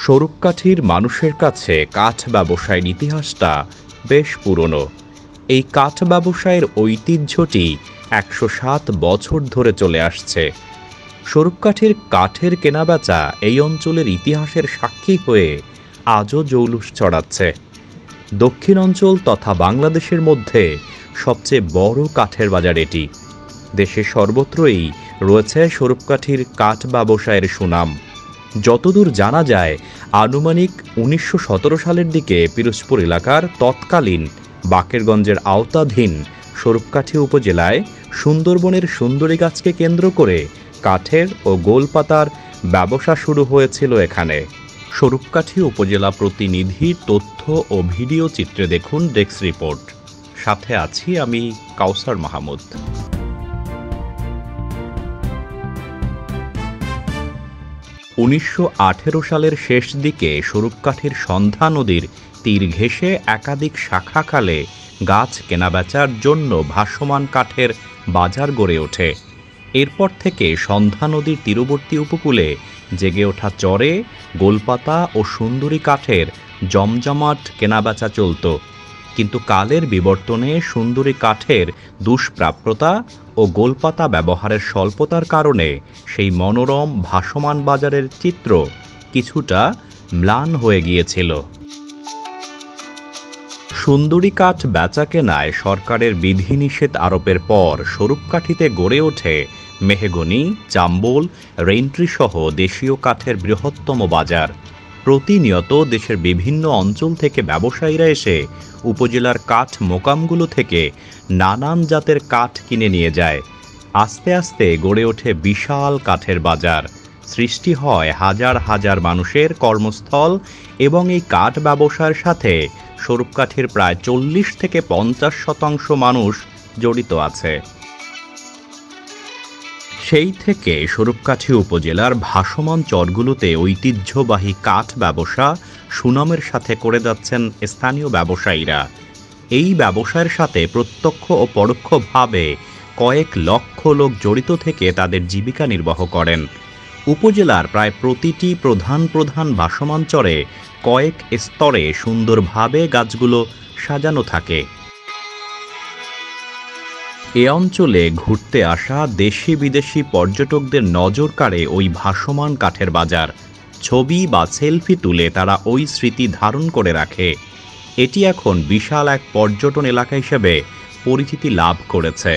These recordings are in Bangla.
স্বরূপকাঠির মানুষের কাছে কাঠ ব্যবসায়ের ইতিহাসটা বেশ পুরনো। এই কাঠ ব্যবসায়ের ঐতিহ্যটি ১০৭ বছর ধরে চলে আসছে। স্বরূপকাঠির কাঠের কেনাবেচা এই অঞ্চলের ইতিহাসের সাক্ষী হয়ে আজও জৌলুস ছড়াচ্ছে। দক্ষিণ অঞ্চল তথা বাংলাদেশের মধ্যে সবচেয়ে বড় কাঠের বাজার এটি। দেশের সর্বত্রই রয়েছে স্বরূপকাঠির কাঠ ব্যবসায়ের সুনাম। যতদূর জানা যায়, আনুমানিক ১৯১৭ সালের দিকে পিরোজপুর এলাকার তৎকালীন বাকেরগঞ্জের আওতাধীন স্বরূপকাঠি উপজেলায় সুন্দরবনের সুন্দরী গাছকে কেন্দ্র করে কাঠের ও গোলপাতার ব্যবসা শুরু হয়েছিল এখানে। স্বরূপকাঠি উপজেলা প্রতিনিধির তথ্য ও ভিডিও চিত্রে দেখুন ডেস্ক রিপোর্ট। সাথে আছি আমি কাউসার মাহমুদ। ১৯১৮ সালের শেষ দিকে স্বরূপকাঠির সন্ধ্যা নদীর তীর ঘেঁষে একাধিক শাখা খালে গাছ কেনাবেচার জন্য ভাসমান কাঠের বাজার গড়ে ওঠে। এরপর থেকে সন্ধ্যা নদীর তীরবর্তী উপকূলে জেগে ওঠা চরে গোলপাতা ও সুন্দরী কাঠের জমজমাট কেনাবেচা চলত। কিন্তু কালের বিবর্তনে সুন্দরী কাঠের দুষ্প্রাপ্যতা ও গোলপাতা ব্যবহারের স্বল্পতার কারণে সেই মনোরম ভাসমান বাজারের চিত্র কিছুটা ম্লান হয়ে গিয়েছিল। সুন্দরী কাঠ বেচাকেনায় সরকারের বিধিনিষেধ আরোপের পর স্বরূপকাঠিতে গড়ে ওঠে মেহগনি, জাম্বুল, রেইনট্রি সহ দেশীয় কাঠের বৃহত্তম বাজার। প্রতিনিয়ত দেশের বিভিন্ন অঞ্চল থেকে ব্যবসায়ীরা এসে উপজেলার কাঠ মোকামগুলো থেকে নানান জাতের কাঠ কিনে নিয়ে যায়। আস্তে আস্তে গড়ে ওঠে বিশাল কাঠের বাজার। সৃষ্টি হয় হাজার হাজার মানুষের কর্মস্থল এবং এই কাঠ ব্যবসার সাথে স্বরূপকাঠির প্রায় ৪০ থেকে ৫০% মানুষ জড়িত আছে। সেই থেকে স্বরূপকাঠি উপজেলার ভাসমান চরগুলোতে ঐতিহ্যবাহী কাঠ ব্যবসা সুনামের সাথে করে যাচ্ছেন স্থানীয় ব্যবসায়ীরা। এই ব্যবসায়ের সাথে প্রত্যক্ষ ও পরোক্ষভাবে কয়েক লক্ষ লোক জড়িত থেকে তাদের জীবিকা নির্বাহ করেন। উপজেলার প্রায় প্রতিটি প্রধান প্রধান ভাসমান চরে কয়েক স্তরে সুন্দরভাবে গাছগুলো সাজানো থাকে। এ অঞ্চলে ঘুরতে আসা দেশি বিদেশি পর্যটকদের নজর কাড়ে ওই ভাসমান কাঠের বাজার। ছবি বা সেলফি তুলে তারা ওই স্মৃতি ধারণ করে রাখে। এটি এখন বিশাল এক পর্যটন এলাকা হিসেবে পরিচিতি লাভ করেছে।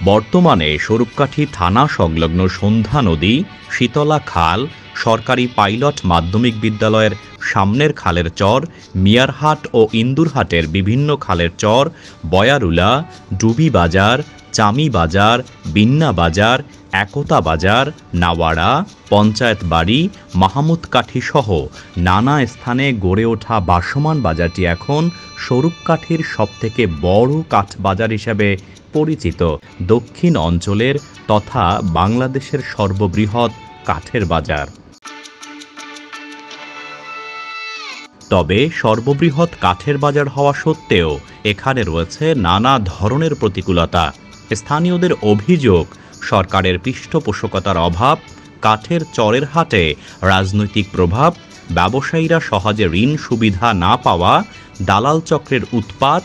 বর্তমানে স্বরূপকাঠি থানা সংলগ্ন সন্ধ্যা নদী, শীতলা খাল, সরকারি পাইলট মাধ্যমিক বিদ্যালয়ের সামনের খালের চর, মিয়ারহাট ও ইন্দুরহাটের বিভিন্ন খালের চর, বয়ারুলা, ডুবি বাজার, চামি বাজার, বিন্না বাজার, একতা বাজার, নাওয়াড়া, পঞ্চায়েত বাড়ি, মাহমুদকাঠি সহ নানা স্থানে গড়ে ওঠা ভাসমান বাজারটি এখন স্বরূপকাঠির সবথেকে বড় কাঠ বাজার হিসেবে পরিচিত। দক্ষিণ অঞ্চলের তথা বাংলাদেশের সর্ববৃহৎ কাঠের বাজার। তবে সর্ববৃহৎ কাঠের বাজার হওয়া সত্ত্বেও এখানে রয়েছে নানা ধরনের প্রতিকূলতা। স্থানীয়দের অভিযোগ, সরকারের পৃষ্ঠপোষকতার অভাব, কাঠের চরের হাটে রাজনৈতিক প্রভাব, ব্যবসায়ীরা সহজে ঋণ সুবিধা না পাওয়া, দালাল চক্রের উৎপাত,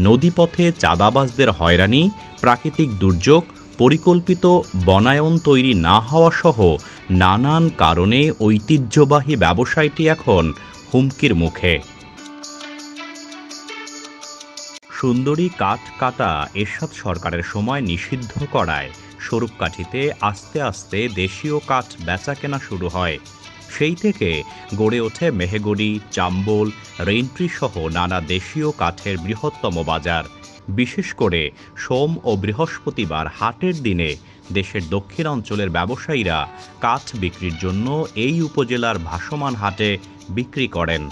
নদীপথে চাঁদাবাজদের হয়রানি, প্রাকৃতিক দুর্যোগ, পরিকল্পিত বনায়ন তৈরি না হওয়া সহ নানান কারণে ঐতিহ্যবাহী ব্যবসায়টি এখন হুমকির মুখে। সুন্দরী কাঠ কাটা এরশাদ সরকারের সময় নিষিদ্ধ করায় স্বরূপকাঠিতে আস্তে আস্তে দেশীয় কাঠ বেচাকেনা শুরু হয়। সেই থেকে গড়ে ওঠে মেহগনি, জাম্বুল, রেইনট্রি সহ নানা দেশীয় কাঠের বৃহত্তম বাজার। বিশেষ করে সোম ও বৃহস্পতিবার হাটের দিনে দেশের দক্ষিণ অঞ্চলের ব্যবসায়ীরা কাঠ বিক্রির জন্য এই উপজেলার ভাসমান হাটে বিক্রি করেন।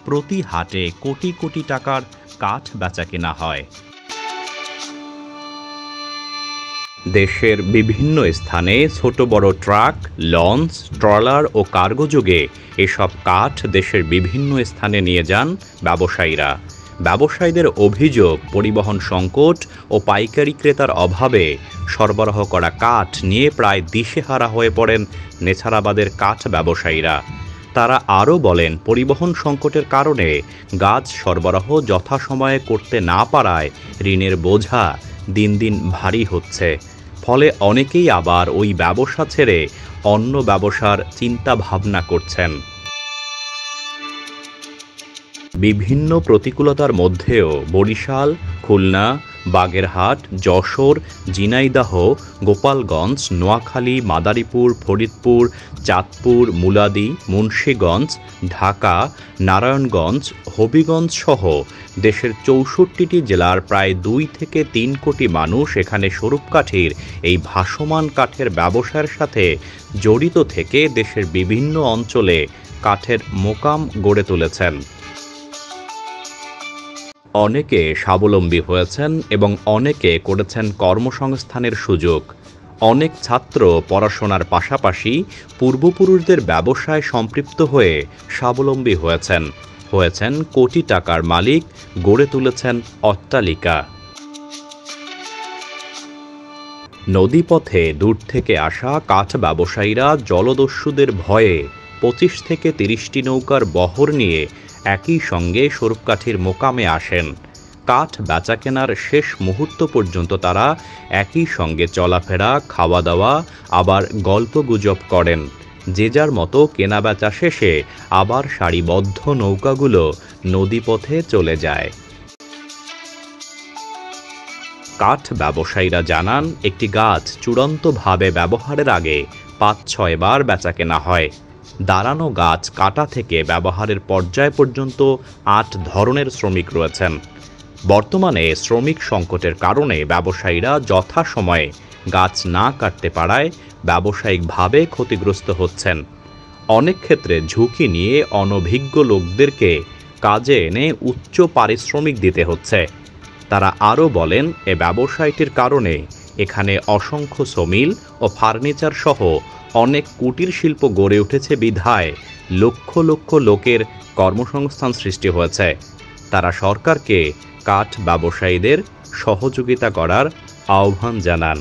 প্রতি হাটে কোটি কোটি টাকার কাঠ বেচাকেনা হয়। দেশের বিভিন্ন স্থানে ছোট বড় ট্রাক, লঞ্চ, ট্রলার ও কার্গো যোগে এসব কাঠ দেশের বিভিন্ন স্থানে নিয়ে যান ব্যবসায়ীরা। ব্যবসায়ীদের অভিযোগ, পরিবহন সংকট ও পাইকারি ক্রেতার অভাবে সরবরাহ করা কাঠ নিয়ে প্রায় দিশেহারা হয়ে পড়েন নেছারাবাদের কাঠ ব্যবসায়ীরা। তারা আরও বলেন, পরিবহন সংকটের কারণে গাছ সরবরাহ যথাসময়ে করতে না পারায় ঋণের বোঝা দিন দিন ভারী হচ্ছে। ফলে অনেকেই আবার ওই ব্যবসা ছেড়ে অন্য ব্যবসার চিন্তা ভাবনা করছেন। বিভিন্ন প্রতিকূলতার মধ্যেও বরিশাল, খুলনা, বাগেরহাট, যশোর, ঝিনাইদহ, গোপালগঞ্জ, নোয়াখালী, মাদারীপুর, ফরিদপুর, চাঁদপুর, মুলাদি, মুন্সিগঞ্জ, ঢাকা, নারায়ণগঞ্জ, হবিগঞ্জ সহ দেশের ৬৪টি জেলার প্রায় ২ থেকে ৩ কোটি মানুষ এখানে স্বরূপকাঠির এই ভাসমান কাঠের ব্যবসার সাথে জড়িত থেকে দেশের বিভিন্ন অঞ্চলে কাঠের মোকাম গড়ে তুলেছেন। অনেকে স্বাবলম্বী হয়েছেন এবং অনেকে করেছেন কর্মসংস্থানের সুযোগ। অনেক ছাত্র পড়াশোনার পাশাপাশি পূর্বপুরুষদের ব্যবসায় সম্পৃক্ত হয়ে স্বাবলম্বী হয়েছেন কোটি টাকার মালিক, গড়ে তুলেছেন অট্টালিকা। নদীপথে দূর থেকে আসা কাঠ ব্যবসায়ীরা জলদস্যুদের ভয়ে ২৫ থেকে ৩০টি নৌকার বহর নিয়ে একই সঙ্গে স্বরূপকাঠির মোকামে আসেন। কাঠ বেচাকেনার শেষ মুহূর্ত পর্যন্ত তারা একই সঙ্গে চলাফেরা, খাওয়া দাওয়া, আবার গল্পগুজব করেন। যে যার মতো কেনাবেচা শেষে আবার সারিবদ্ধ নৌকাগুলো নদীপথে চলে যায়। কাঠ ব্যবসায়ীরা জানান, একটি গাছ চূড়ান্তভাবে ব্যবহারের আগে ৫-৬ বার বেচাকেনা হয়। দাঁড়ানো গাছ কাটা থেকে ব্যবহারের পর্যায় পর্যন্ত ৮ ধরনের শ্রমিক রয়েছেন। বর্তমানে শ্রমিক সংকটের কারণে ব্যবসায়ীরা যথাসময়ে গাছ না কাটতে পারায় ব্যবসায়িকভাবে ক্ষতিগ্রস্ত হচ্ছেন। অনেক ক্ষেত্রে ঝুঁকি নিয়ে অনভিজ্ঞ লোকদেরকে কাজে এনে উচ্চ পারিশ্রমিক দিতে হচ্ছে। তারা আরও বলেন, এ ব্যবসায়টির কারণে এখানে অসংখ্য সমিল ও ফার্নিচার সহ অনেক কুটির শিল্প গড়ে উঠেছে বিধায় লক্ষ লক্ষ লোকের কর্মসংস্থান সৃষ্টি হয়েছে। তারা সরকারকে কাঠ ব্যবসায়ীদের সহযোগিতা করার আহ্বান জানান।